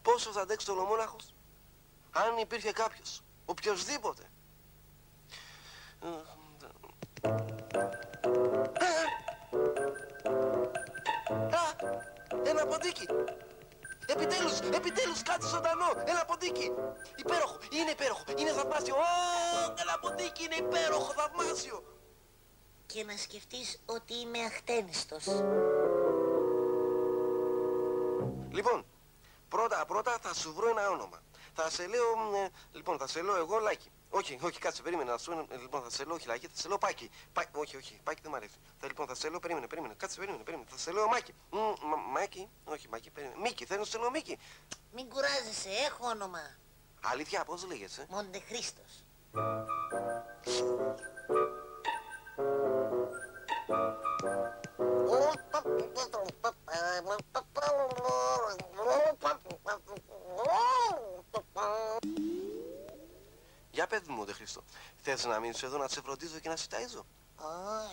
Πόσο θα αντέξει το Ολομόναχος? Αν υπήρχε κάποιος, οποιοσδήποτε. Ένα ποντίκι! Επιτέλους κάτι ζωντανό! Ένα ποντίκι! Υπέροχο! Είναι υπέροχο! Είναι θαυμάσιο! Ένα ποντίκι! Είναι υπέροχο! Θαυμάσιο! Και να σκεφτείς ότι είμαι αχτένιστος. Λοιπόν, πρώτα θα σου βρω ένα όνομα. Θα σε λέω, θα σε λέω εγώ Λάκη. Όχι, κάτσε, περίμενε να σου, λοιπόν, θα σε λέω όχι Λάκη, θα σε λέω Πάκη. Όχι, Πάκη δεν μ' αρέσει. Λοιπόν, θα σε λέω, περίμενε, κάτσε, περίμενε. Θα σε λέω Μάκη. Μάκη, όχι Μάκη, περίμενε. Μίκη, θέλω να σε λέω Μίκη. Μην κουράζεσαι, έχω όνομα. Αλήθεια, πώς λέγεσαι? Μοντεχρίστος. Για πες μου, Μοντεχρίστο, θες να μείνεις εδώ να σε φροντίζω και να σε ταΐζω?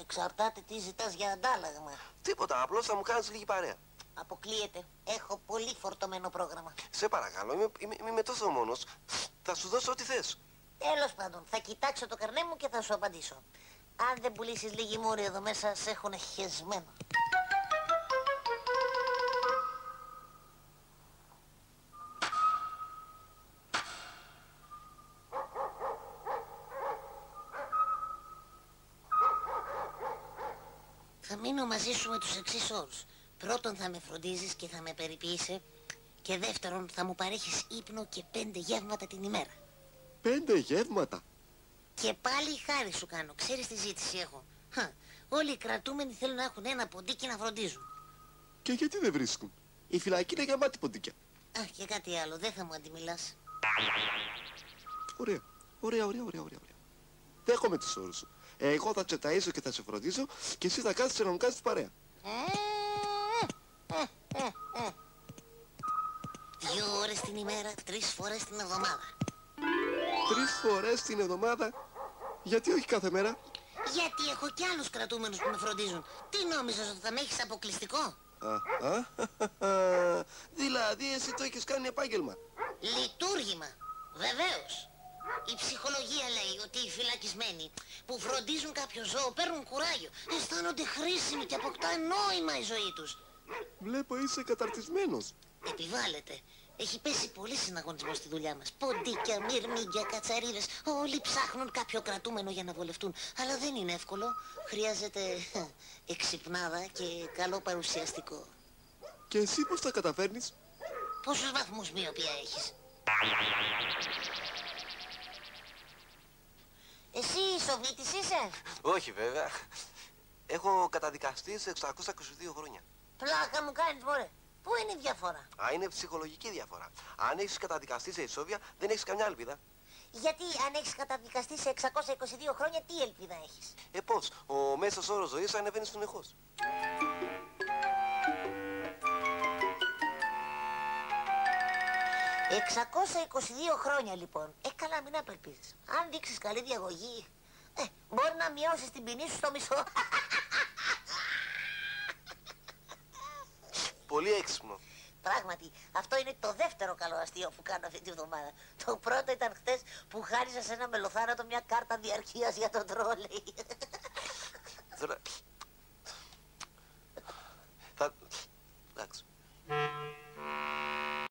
Εξαρτάται τι ζητάς για αντάλλαγμα. Τίποτα, απλώς θα μου κάνεις λίγη παρέα. Αποκλείεται. Έχω πολύ φορτωμένο πρόγραμμα. Σε παρακαλώ, είμαι τόσο μόνος. Θα σου δώσω ό,τι θες. Τέλος πάντων, θα κοιτάξω το καρνέ μου και θα σου απαντήσω. Αν δεν πουλήσεις λίγη μούρη εδώ μέσα, σε έχουν χεσμένο. Θα μείνω μαζί σου με τους εξής όρους. Πρώτον, θα με φροντίζεις και θα με περιποίησαι. Και δεύτερον, θα μου παρέχεις ύπνο και 5 γεύματα την ημέρα. 5 γεύματα? Και πάλι χάρη σου κάνω. Ξέρεις τι ζήτηση έχω? Όλοι οι κρατούμενοι θέλουν να έχουν ένα ποντίκι να φροντίζουν. Και γιατί δεν βρίσκουν? Η φυλακή είναι γεμάτη ποντίκια. Και κάτι άλλο. Δεν θα μου αντιμιλάς. Ωραία. Δέχομαι τους όρους σου. Εγώ θα σε ταΐζω και θα σε φροντίζω και εσύ θα κάθεσαι να μου κάνεις παρέα. 2 ώρες την ημέρα, 3 φορές την εβδομάδα. 3 φορές την εβδομάδα? Γιατί όχι κάθε μέρα? Γιατί έχω κι άλλους κρατούμενους που με φροντίζουν. Τι νόμιζες, ότι θα με έχεις αποκλειστικό? Δηλαδή εσύ το έχεις κάνει επάγγελμα? Λειτουργήμα. Βεβαίως. Η ψυχολογία λέει ότι οι φυλακισμένοι που φροντίζουν κάποιο ζώο παίρνουν κουράγιο, αισθάνονται χρήσιμοι και αποκτά νόημα η ζωή τους. Βλέπω είσαι καταρτισμένος. Επιβάλλεται. Έχει πέσει πολύ συναγωνισμό στη δουλειά μας. Ποντίκια, μυρμήγκια, κατσαρίδες. Όλοι ψάχνουν κάποιο κρατούμενο για να βολευτούν. Αλλά δεν είναι εύκολο. Χρειάζεται εξυπνάδα και καλό παρουσιαστικό. Και εσύ πώς τα καταφέρνεις? Πόσους βαθμούς μοιοπία έχεις? Εσύ Σοβίτης είσαι? Όχι βέβαια. Έχω καταδικαστεί σε 622 χρόνια. Πλάκα μου κάνεις μωρέ. Πού είναι η διαφορά? Είναι ψυχολογική διαφορά. Αν έχεις καταδικαστεί σε ισόβια, δεν έχεις καμιά ελπίδα. Γιατί αν έχεις καταδικαστεί σε 622 χρόνια, τι ελπίδα έχεις? Πώς, ο μέσος όρος ζωής ανεβαίνει συνεχώς. «622 χρόνια λοιπόν. Καλά, μην απελπίζεις. Αν δείξεις καλή διαγωγή, μπορεί να μειώσεις την ποινή σου στο μισό». Πολύ έξυπνο. Πράγματι, αυτό είναι το δεύτερο καλό αστείο που κάνω αυτή τη βδομάδα. Το πρώτο ήταν χτες που χάρισα σε ένα μελοθάνατο μια κάρτα διαρκείας για τον τρόλεϊ.